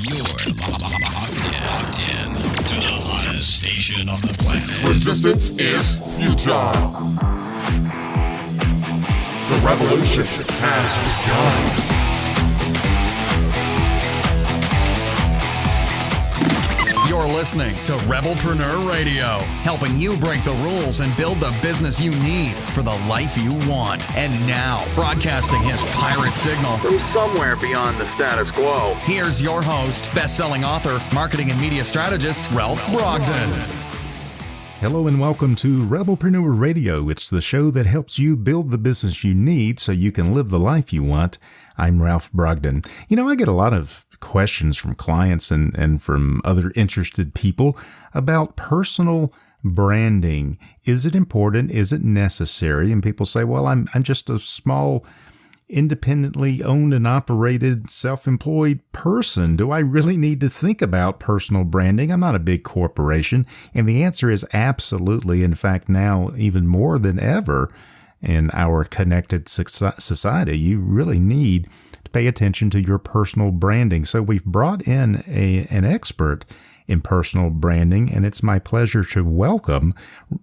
You're locked in to the hottest station on the planet. Resistance is futile. The revolution has begun. You're listening to Rebelpreneur Radio, helping you break the rules and build the business you need for the life you want. And now, broadcasting his pirate signal from somewhere beyond the status quo, here's your host, best-selling author, marketing and media strategist, Ralph Brogden. Hello and welcome to Rebelpreneur Radio. It's the show that helps you build the business you need so you can live the life you want. I'm Ralph Brogden. You know, I get a lot of questions from clients and from other interested people about personal branding. Is it important? Is it necessary? And people say, well, I'm just a small, independently owned and operated, self-employed person. Do I really need to think about personal branding? I'm not a big corporation. And the answer is absolutely. In fact, now even more than ever in our connected society, you really need to pay attention to your personal branding. So we've brought in an expert in personal branding, and it's my pleasure to welcome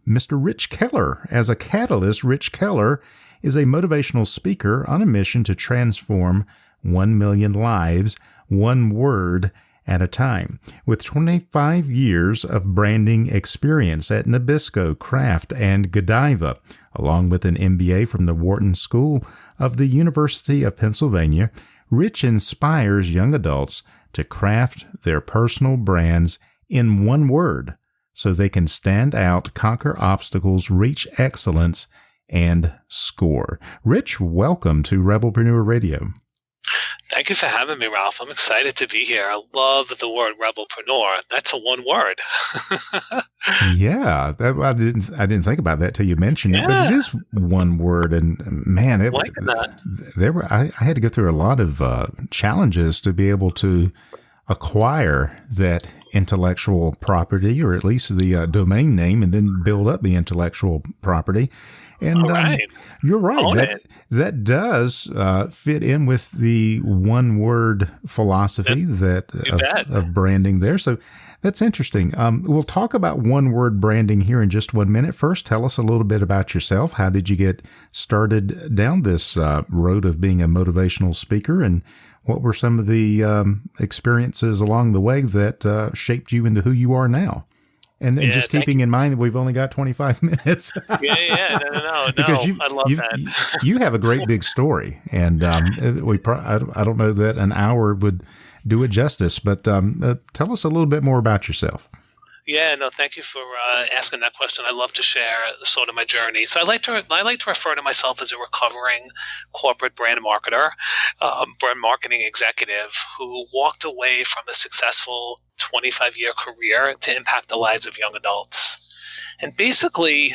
Mr. Rich Keller. As a catalyst, Rich Keller is a motivational speaker on a mission to transform 1 million lives, one word at a time. With 25 years of branding experience at Nabisco, Kraft and Godiva, along with an MBA from the Wharton School of the University of Pennsylvania, Rich inspires young adults to craft their personal brands in one word so they can stand out, conquer obstacles, reach excellence, and score. Rich, welcome to Rebelpreneur Radio. Thank you for having me, Ralph. I'm excited to be here. I love the word Rebelpreneur. That's a one word. Yeah, I didn't think about that till you mentioned it, but it is one word. And man, I had to go through a lot of challenges to be able to acquire that intellectual property, or at least the domain name, and then build up the intellectual property. And you're right. That does fit in with the one-word philosophy of branding there. So that's interesting. We'll talk about one-word branding here in just 1 minute. First, tell us a little bit about yourself. How did you get started down this road of being a motivational speaker, and what were some of the experiences along the way that shaped you into who you are now? And just keeping in mind that we've only got 25 minutes. No. Because I love that. You have a great big story, and I don't know that an hour would do it justice, but tell us a little bit more about yourself. Yeah, no, thank you for asking that question. I love to share sort of my journey. So I like to refer to myself as a recovering corporate brand marketer, brand marketing executive who walked away from a successful 25-year career to impact the lives of young adults. And basically,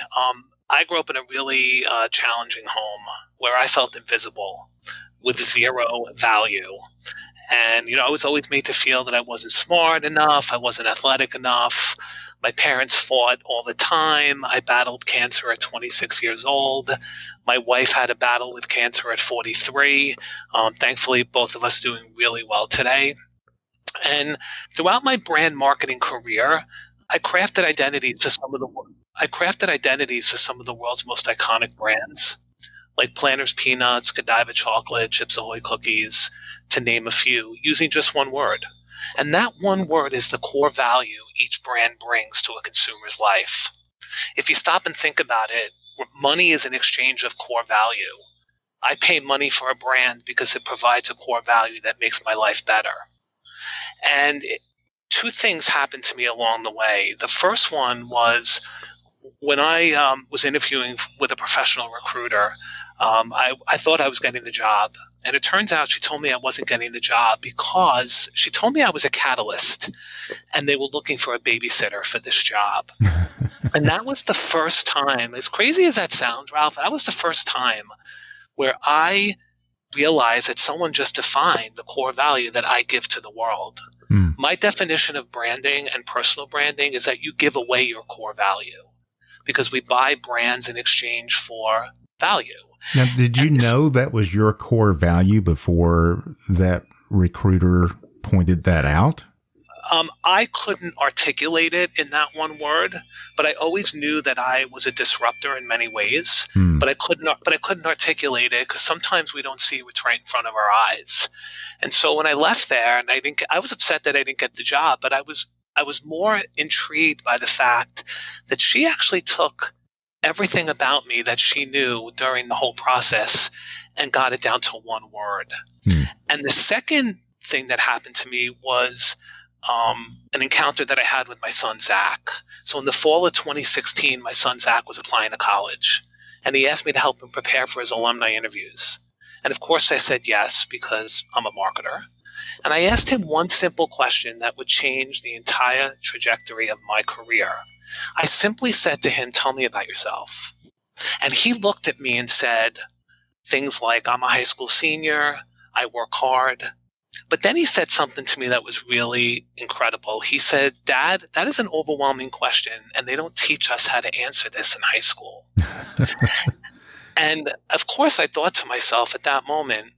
I grew up in a really challenging home where I felt invisible with zero value. And, I was always made to feel that I wasn't smart enough. I wasn't athletic enough. My parents fought all the time. I battled cancer at 26 years old. My wife had a battle with cancer at 43. Thankfully, both of us doing really well today. And throughout my brand marketing career, I crafted identities for some of the world's most iconic brands, like Planters Peanuts, Godiva Chocolate, Chips Ahoy Cookies, to name a few, using just one word. And that one word is the core value each brand brings to a consumer's life. If you stop and think about it, money is an exchange of core value. I pay money for a brand because it provides a core value that makes my life better. And two things happened to me along the way. The first one was when I was interviewing with a professional recruiter. I thought I was getting the job. And it turns out she told me I wasn't getting the job because she told me I was a catalyst and they were looking for a babysitter for this job. And that was the first time, as crazy as that sounds, Ralph, that was the first time where I realized that someone just defined the core value that I give to the world. My definition of branding and personal branding is that you give away your core value because we buy brands in exchange for value. Now, did you know that was your core value before that recruiter pointed that out? I couldn't articulate it in that one word, but I always knew that I was a disruptor in many ways. But I couldn't articulate it because sometimes we don't see what's right in front of our eyes. And so when I left there, and I was upset that I didn't get the job, but I was more intrigued by the fact that she actually took everything about me that she knew during the whole process and got it down to one word. And the second thing that happened to me was an encounter that I had with my son, Zach. So in the fall of 2016, my son, Zach, was applying to college, and he asked me to help him prepare for his alumni interviews. And of course I said yes, because I'm a marketer. And I asked him one simple question that would change the entire trajectory of my career. I simply said to him, "Tell me about yourself." And he looked at me and said things like, "I'm a high school senior, I work hard." But then he said something to me that was really incredible. He said, "Dad, that is an overwhelming question, and they don't teach us how to answer this in high school." And of course, I thought to myself at that moment,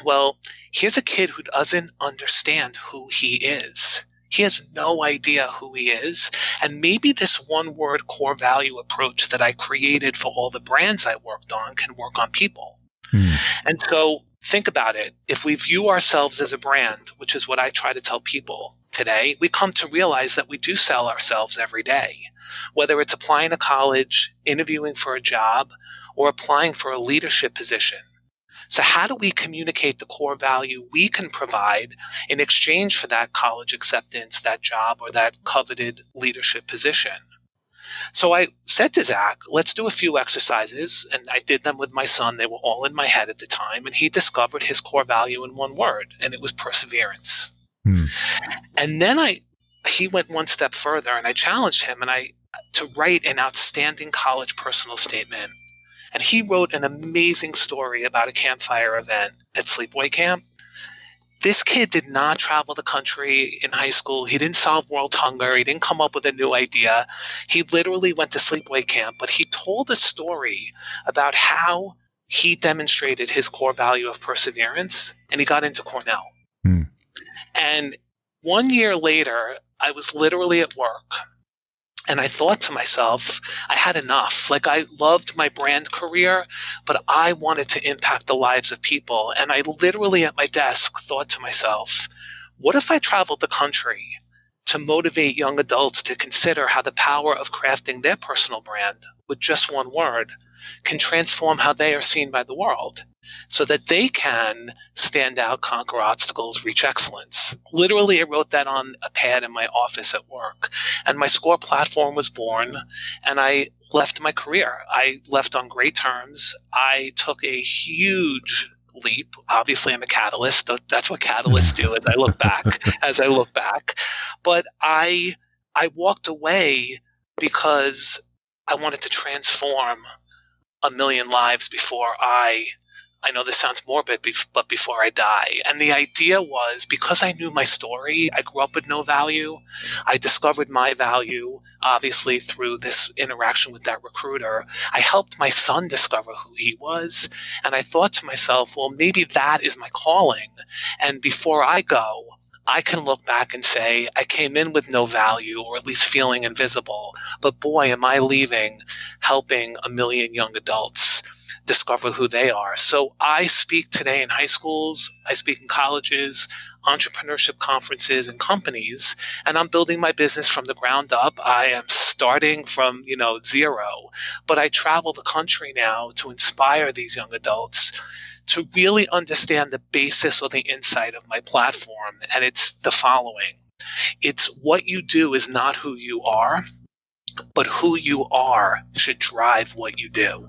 well, here's a kid who doesn't understand who he is. He has no idea who he is. And maybe this one word core value approach that I created for all the brands I worked on can work on people. And so think about it. If we view ourselves as a brand, which is what I try to tell people today, we come to realize that we do sell ourselves every day, whether it's applying to college, interviewing for a job, or applying for a leadership position. So how do we communicate the core value we can provide in exchange for that college acceptance, that job, or that coveted leadership position? So I said to Zach, let's do a few exercises. And I did them with my son. They were all in my head at the time. And he discovered his core value in one word, and it was perseverance. And then he went one step further, and I challenged him to write an outstanding college personal statement. And he wrote an amazing story about a campfire event at sleepaway camp. This kid did not travel the country in high school. He didn't solve world hunger. He didn't come up with a new idea. He literally went to sleepaway camp, but he told a story about how he demonstrated his core value of perseverance, and he got into Cornell. And 1 year later, I was literally at work. And I thought to myself, I had enough. Like, I loved my brand career, but I wanted to impact the lives of people. And I literally at my desk thought to myself, what if I traveled the country to motivate young adults to consider how the power of crafting their personal brand with just one word can transform how they are seen by the world, so that they can stand out, conquer obstacles, reach excellence. Literally, I wrote that on a pad in my office at work. And my SCORE platform was born, and I left my career. I left on great terms. I took a huge leap. Obviously, I'm a catalyst. That's what catalysts do as I look back. But I walked away because I wanted to transform 1 million lives before I know this sounds morbid, but before I die. And the idea was, because I knew my story, I grew up with no value. I discovered my value, obviously, through this interaction with that recruiter. I helped my son discover who he was. And I thought to myself, well, maybe that is my calling. And before I go, I can look back and say, I came in with no value, or at least feeling invisible. But boy, am I leaving helping 1 million young adults discover who they are. So I speak today in high schools, I speak in colleges, entrepreneurship conferences, and companies, and I'm building my business from the ground up. I am starting from, zero, but I travel the country now to inspire these young adults to really understand the basis or the insight of my platform. And it's the following. It's what you do is not who you are, but who you are should drive what you do.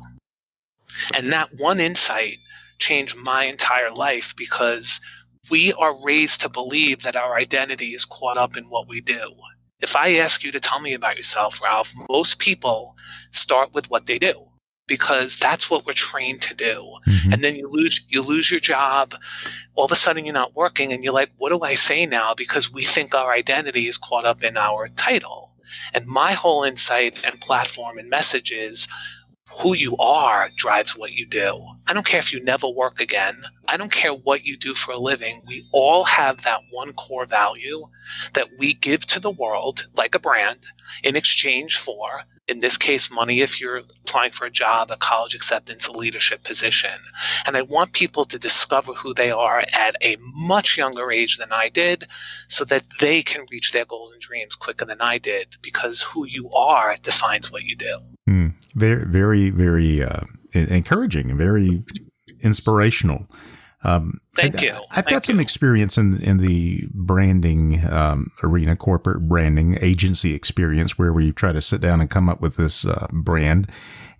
And that one insight changed my entire life, because we are raised to believe that our identity is caught up in what we do. If I ask you to tell me about yourself, Ralph, most people start with what they do, because that's what we're trained to do. And then you lose your job. All of a sudden you're not working, and you're like, what do I say now? Because we think our identity is caught up in our title. And my whole insight and platform and message is, Who you are drives what you do. I don't care if you never work again. I don't care what you do for a living. We all have that one core value that we give to the world, like a brand, in exchange for, in this case, money if you're applying for a job, a college acceptance, a leadership position. And I want people to discover who they are at a much younger age than I did so that they can reach their goals and dreams quicker than I did, because who you are defines what you do. Very, very, very encouraging and very inspirational. Thank you. I've got some experience in the branding arena, corporate branding agency experience, where we try to sit down and come up with this brand.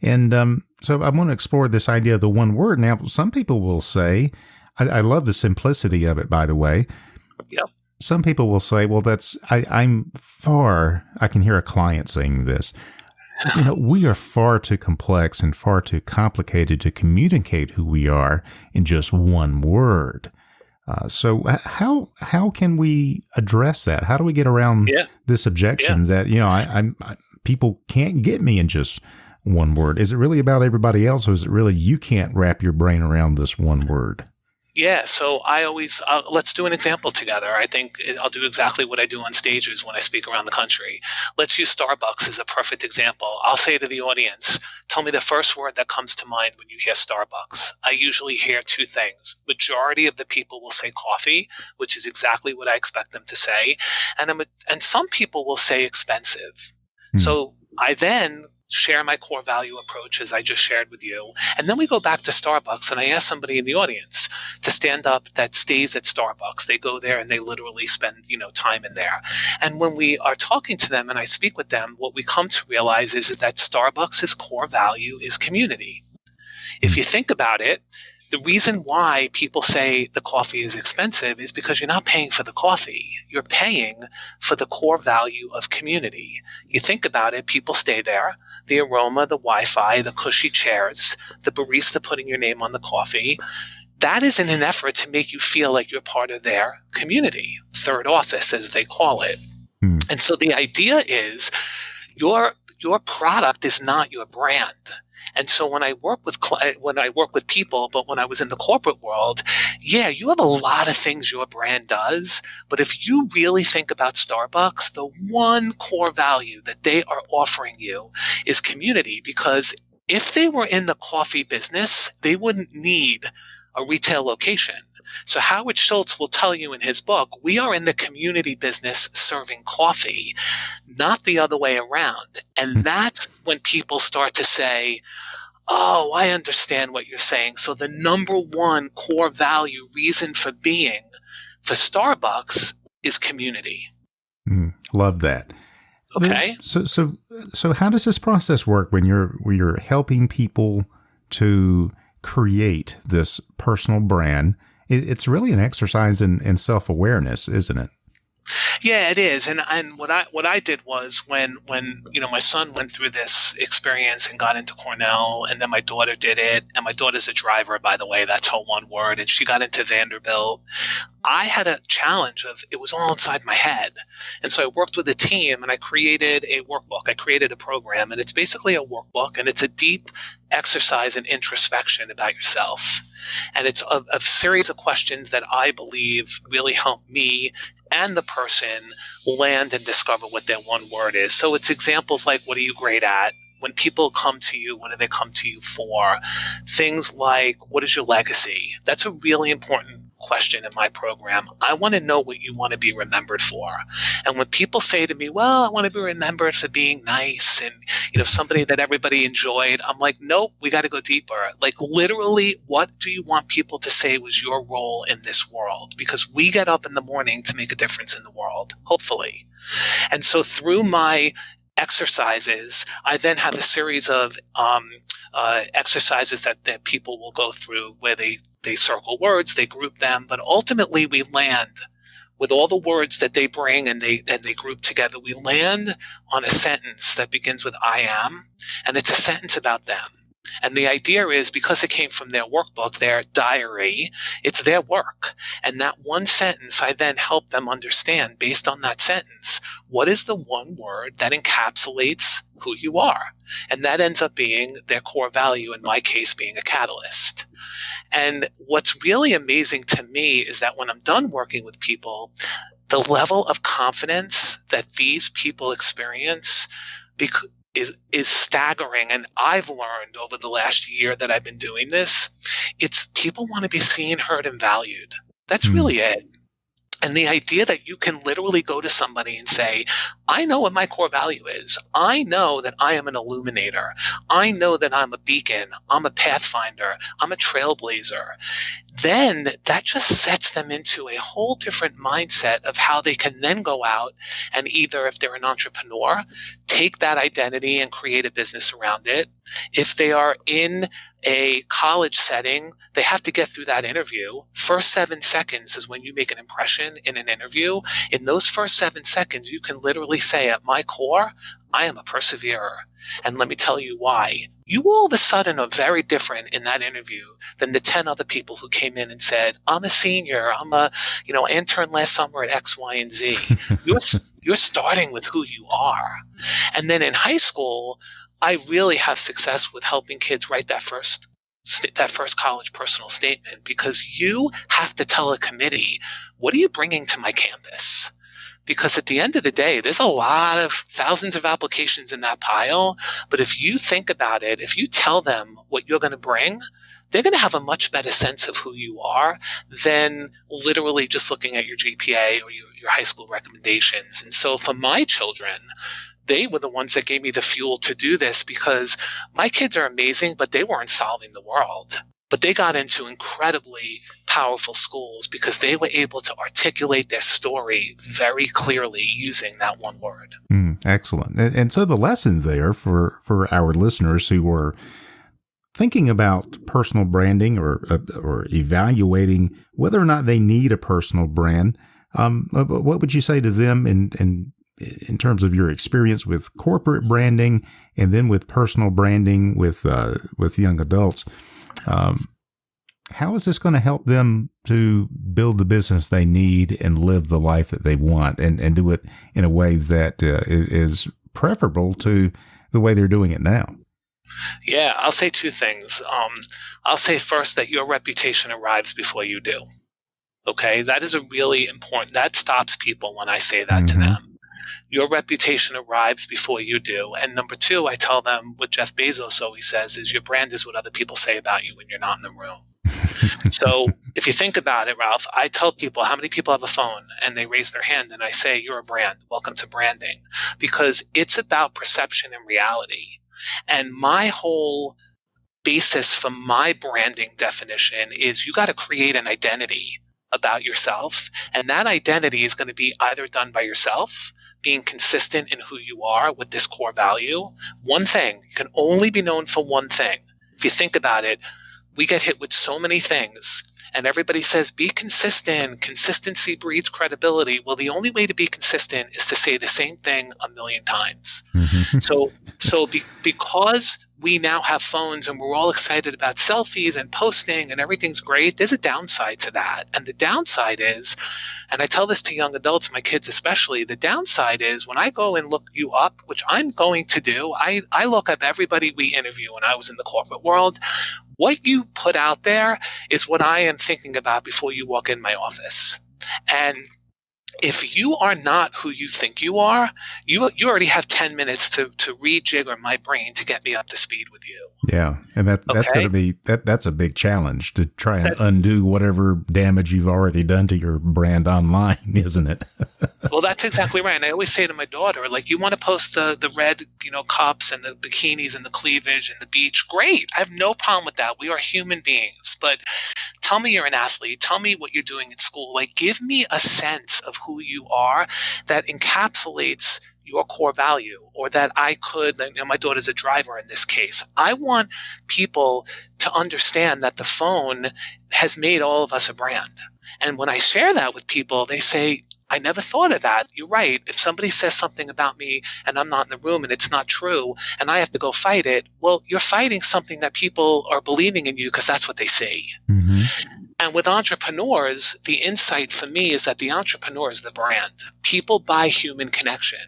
And so I want to explore this idea of the one word. Now, some people will say, I love the simplicity of it, by the way. Yep. Some people will say, well, I can hear a client saying this. We are far too complex and far too complicated to communicate who we are in just one word. So how can we address that? How do we get around this objection that, people can't get me in just one word? Is it really about everybody else, or is it really you can't wrap your brain around this one word? Yeah, so I always, let's do an example together. I think I'll do exactly what I do on stages when I speak around the country. Let's use Starbucks as a perfect example. I'll say to the audience, tell me the first word that comes to mind when you hear Starbucks. I usually hear two things. Majority of the people will say coffee, which is exactly what I expect them to say. And some people will say expensive. So I then share my core value approach as I just shared with you. And then we go back to Starbucks, and I ask somebody in the audience to stand up that stays at Starbucks. They go there and they literally spend, time in there. And when we are talking to them and I speak with them, what we come to realize is that Starbucks' core value is community. If you think about it, the reason why people say the coffee is expensive is because you're not paying for the coffee. You're paying for the core value of community. You think about it, people stay there. The aroma, the Wi-Fi, the cushy chairs, the barista putting your name on the coffee. That is in an effort to make you feel like you're part of their community, third office, as they call it. And so the idea is your product is not your brand. And so when I work with people, but when I was in the corporate world, you have a lot of things your brand does. But if you really think about Starbucks, the one core value that they are offering you is community. Because if they were in the coffee business, they wouldn't need a retail location. So Howard Schultz will tell you in his book, we are in the community business serving coffee, not the other way around. And that's when people start to say, oh, I understand what you're saying. So the number one core value reason for being for Starbucks is community. Love that. Okay. So how does this process work when you're helping people to create this personal brand? It's really an exercise in self-awareness, isn't it? Yeah, it is. And what I did was when my son went through this experience and got into Cornell, and then my daughter did it, and my daughter's a driver, by the way, that's her one word, and she got into Vanderbilt. I had a challenge of it was all inside my head. And so I worked with a team and I created a workbook. I created a program, and it's basically a workbook, and it's a deep exercise in introspection about yourself. And it's a series of questions that I believe really help me and the person land and discover what their one word is. So it's examples like, what are you great at? When people come to you, what do they come to you for? Things like, what is your legacy? That's a really important question in my program. I want to know what you want to be remembered for. And when people say to me, well, I want to be remembered for being nice and, somebody that everybody enjoyed, I'm like, nope, we got to go deeper. Like, literally, what do you want people to say was your role in this world? Because we get up in the morning to make a difference in the world, hopefully. And so through my exercises, I then have a series of exercises that people will go through where they circle words, they group them, but ultimately we land with all the words that they bring and they group together. We land on a sentence that begins with I am, and it's a sentence about them. And the idea is because it came from their workbook, their diary, it's their work. And that one sentence, I then help them understand based on that sentence, what is the one word that encapsulates who you are? And that ends up being their core value, in my case, being a catalyst. And what's really amazing to me is that when I'm done working with people, the level of confidence that these people experience is staggering. And I've learned over the last year that I've been doing this, it's people want to be seen, heard, and valued. That's really it. And the idea that you can literally go to somebody and say, I know what my core value is. I know that I am an illuminator. I know that I'm a beacon. I'm a pathfinder. I'm a trailblazer. Then that just sets them into a whole different mindset of how they can then go out and either, if they're an entrepreneur, take that identity and create a business around it. If they are in a college setting, they have to get through that interview. First 7 seconds is when you make an impression in an interview. In those first 7 seconds, you can literally say, at my core, I am a perseverer. And let me tell you why. You all of a sudden are very different in that interview than the 10 other people who came in and said, I'm a senior, I'm a intern last summer at X, Y, and Z. You're starting with who you are. And then in high school, I really have success with helping kids write that first college personal statement, because you have to tell a committee, what are you bringing to my campus? Because at the end of the day, there's a lot of thousands of applications in that pile. But if you think about it, if you tell them what you're going to bring, they're going to have a much better sense of who you are than literally just looking at your GPA or your high school recommendations. And so for my children, they were the ones that gave me the fuel to do this, because my kids are amazing, but they weren't solving the world. But they got into incredibly powerful schools because they were able to articulate their story very clearly using that one word. Excellent. And so the lesson there for our listeners who are thinking about personal branding or evaluating whether or not they need a personal brand, what would you say to them in terms of your experience with corporate branding and then with personal branding with young adults? How is this going to help them to build the business they need and live the life that they want and do it in a way that is preferable to the way they're doing it now? Yeah, I'll say 2 things. I'll say first that your reputation arrives before you do. Okay, that is a really important, that stops people when I say that to them. Your reputation arrives before you do. And number 2, I tell them what Jeff Bezos always says is your brand is what other people say about you when you're not in the room. So if you think about it, Ralph, I tell people, how many people have a phone? And they raise their hand and I say, you're a brand. Welcome to branding. Because it's about perception and reality. And my whole basis for my branding definition is you got to create an identity about yourself. And that identity is going to be either done by yourself, being consistent in who you are with this core value. One thing, you can only be known for one thing. If you think about it, we get hit with so many things and everybody says, be consistent. Consistency breeds credibility. Well, the only way to be consistent is to say the same thing a million times. Because we now have phones and we're all excited about selfies and posting and everything's great, there's a downside to that. And the downside is, and I tell this to young adults, my kids especially, the downside is when I go and look you up, which I'm going to do, I look up everybody we interview when I was in the corporate world. What you put out there is what I am thinking about before you walk in my office. And if you are not who you think you are, you already have 10 minutes to rejigger my brain to get me up to speed with you. Yeah, and that's going to be that's a big challenge to try and undo whatever damage you've already done to your brand online, isn't it? Well, that's exactly right. And I always say to my daughter, like, you want to post the red, cups and the bikinis and the cleavage and the beach. Great. I have no problem with that. We are human beings. But tell me you're an athlete. Tell me what you're doing in school. Like, give me a sense of who you are that encapsulates your core value, or that I could, my daughter's a driver in this case. I want people to understand that the phone has made all of us a brand. And when I share that with people, they say, I never thought of that. You're right. If somebody says something about me and I'm not in the room and it's not true and I have to go fight it, well, you're fighting something that people are believing in you because that's what they see. Mm-hmm. And with entrepreneurs, the insight for me is that the entrepreneur is the brand. People buy human connection.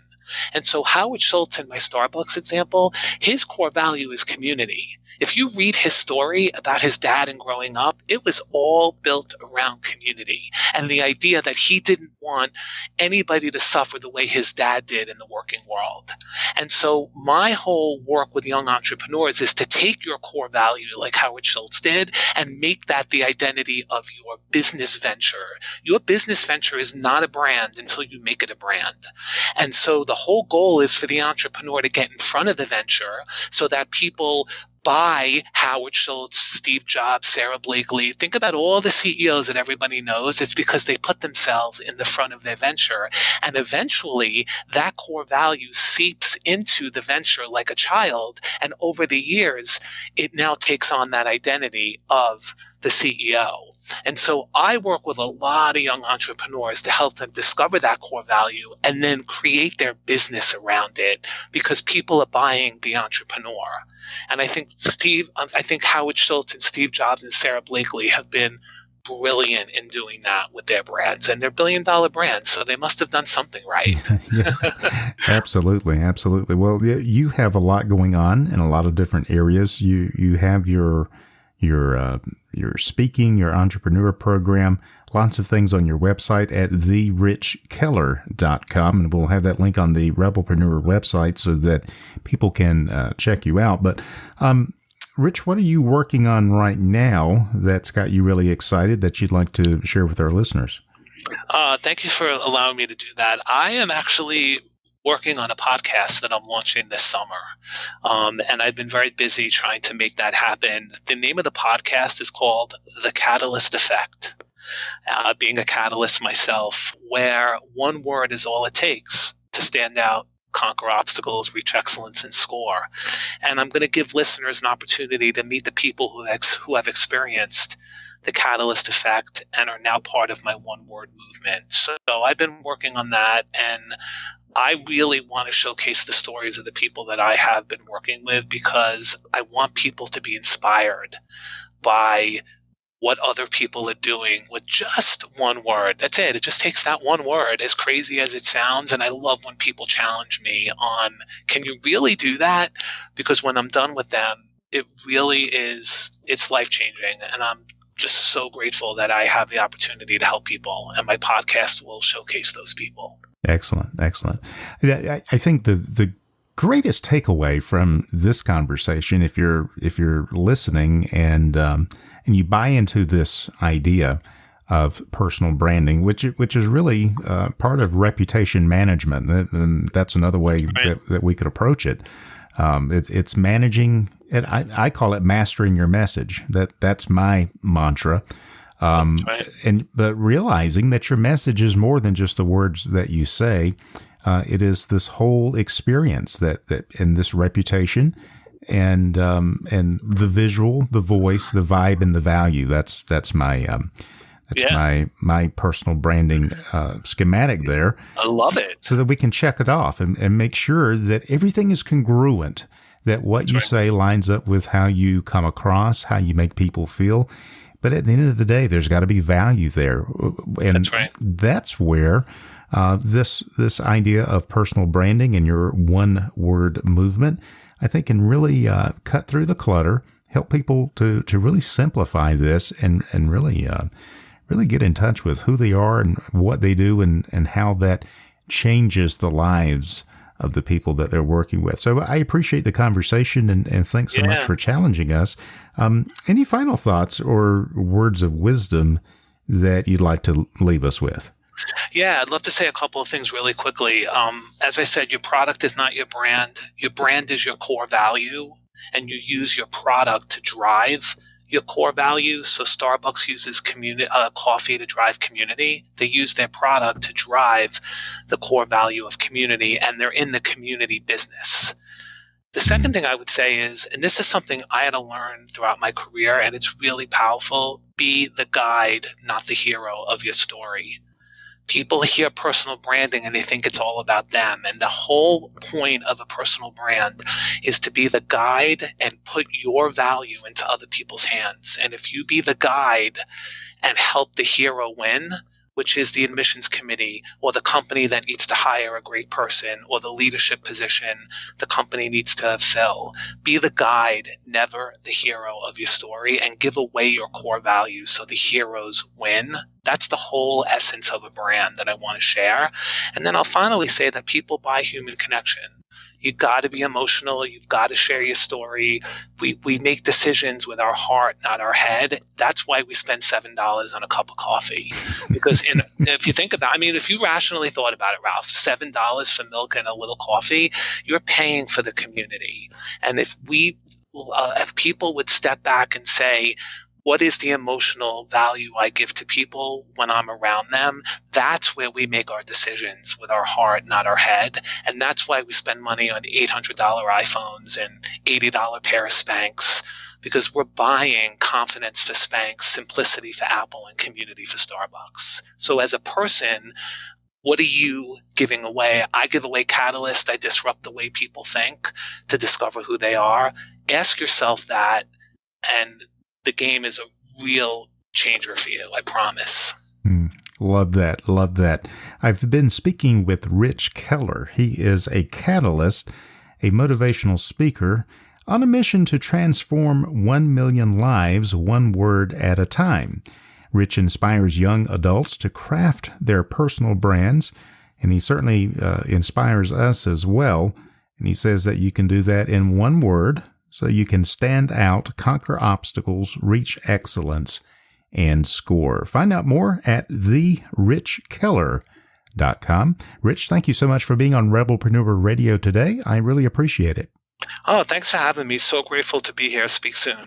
And so Howard Schultz, in my Starbucks example, his core value is community. If you read his story about his dad and growing up, it was all built around community and the idea that he didn't want anybody to suffer the way his dad did in the working world. And so my whole work with young entrepreneurs is to take your core value, like Howard Schultz did, and make that the identity of your business venture. Your business venture is not a brand until you make it a brand. And so the whole goal is for the entrepreneur to get in front of the venture so that people buy Howard Schultz, Steve Jobs, Sarah Blakely. Think about all the CEOs that everybody knows. It's because they put themselves in the front of their venture. And eventually, that core value seeps into the venture like a child. And over the years, it now takes on that identity of the CEO. And so I work with a lot of young entrepreneurs to help them discover that core value and then create their business around it because people are buying the entrepreneur. And I think Howard Schultz and Steve Jobs and Sarah Blakely have been brilliant in doing that with their brands, and they're billion-dollar brands, so they must have done something right. Yeah, absolutely. Well, you have a lot going on in a lot of different areas. You have your speaking, your entrepreneur program, lots of things on your website at therichkeller.com. And we'll have that link on the Rebelpreneur website so that people can check you out. But, Rich, what are you working on right now that's got you really excited that you'd like to share with our listeners? Thank you for allowing me to do that. I am actually working on a podcast that I'm launching this summer. And I've been very busy trying to make that happen. The name of the podcast is called The Catalyst Effect. Being a catalyst myself, where one word is all it takes to stand out, conquer obstacles, reach excellence, and score. And I'm going to give listeners an opportunity to meet the people who have experienced the catalyst effect and are now part of my one-word movement. So I've been working on that, and I really want to showcase the stories of the people that I have been working with because I want people to be inspired by what other people are doing with just one word. That's it. It just takes that one word, as crazy as it sounds. And I love when people challenge me on, can you really do that? Because when I'm done with them, it really is, it's life-changing. And I'm just so grateful that I have the opportunity to help people. And my podcast will showcase those people. Excellent. I think the greatest takeaway from this conversation, if you're listening and you buy into this idea of personal branding, which is really part of reputation management, and that's another way that we could approach it. It's managing it. I call it mastering your message. That's my mantra. But realizing that your message is more than just the words that you say. It is this whole experience that and this reputation and the visual, the voice, the vibe, and the value. That's my my personal branding schematic there. I love it. So that we can check it off and make sure that everything is congruent, that what you say lines up with how you come across, how you make people feel. But at the end of the day, there's got to be value there. And that's where this idea of personal branding and your one-word movement, I think, can really cut through the clutter, help people to really simplify this and really get in touch with who they are and what they do and how that changes the lives of the people that they're working with. So I appreciate the conversation and thanks so much for challenging us. Any final thoughts or words of wisdom that you'd like to leave us with? Yeah, I'd love to say a couple of things really quickly. As I said, your product is not your brand. Your brand is your core value, and you use your product to drive your core values. So Starbucks uses coffee to drive community. They use their product to drive the core value of community, and they're in the community business. The second thing I would say is, and this is something I had to learn throughout my career, and it's really powerful, be the guide, not the hero of your story. People hear personal branding and they think it's all about them. And the whole point of a personal brand is to be the guide and put your value into other people's hands. And if you be the guide and help the hero win, which is the admissions committee or the company that needs to hire a great person or the leadership position the company needs to fill. Be the guide, never the hero of your story, and give away your core values so the heroes win. That's the whole essence of a brand that I want to share. And then I'll finally say that people buy human connection. You've got to be emotional. You've got to share your story. We make decisions with our heart, not our head. That's why we spend $7 on a cup of coffee. Because if you think about it, I mean, if you rationally thought about it, Ralph, $7 for milk and a little coffee, you're paying for the community. And if people would step back and say, what is the emotional value I give to people when I'm around them? That's where we make our decisions with our heart, not our head. And that's why we spend money on $800 iPhones and $80 pair of Spanx, because we're buying confidence for Spanx, simplicity for Apple, and community for Starbucks. So as a person, what are you giving away? I give away catalyst. I disrupt the way people think to discover who they are. Ask yourself that, and the game is a real changer for you, I promise. Love that. Love that. I've been speaking with Rich Keller. He is a catalyst, a motivational speaker on a mission to transform 1 million lives one word at a time. Rich inspires young adults to craft their personal brands, and he certainly inspires us as well. And he says that you can do that in one word, so you can stand out, conquer obstacles, reach excellence, and score. Find out more at therichkeller.com. Rich, thank you so much for being on Rebelpreneur Radio today. I really appreciate it. Oh, thanks for having me. So grateful to be here. Speak soon.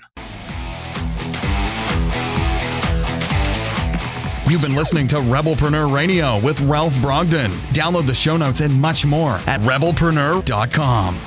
You've been listening to Rebelpreneur Radio with Ralph Brogden. Download the show notes and much more at rebelpreneur.com.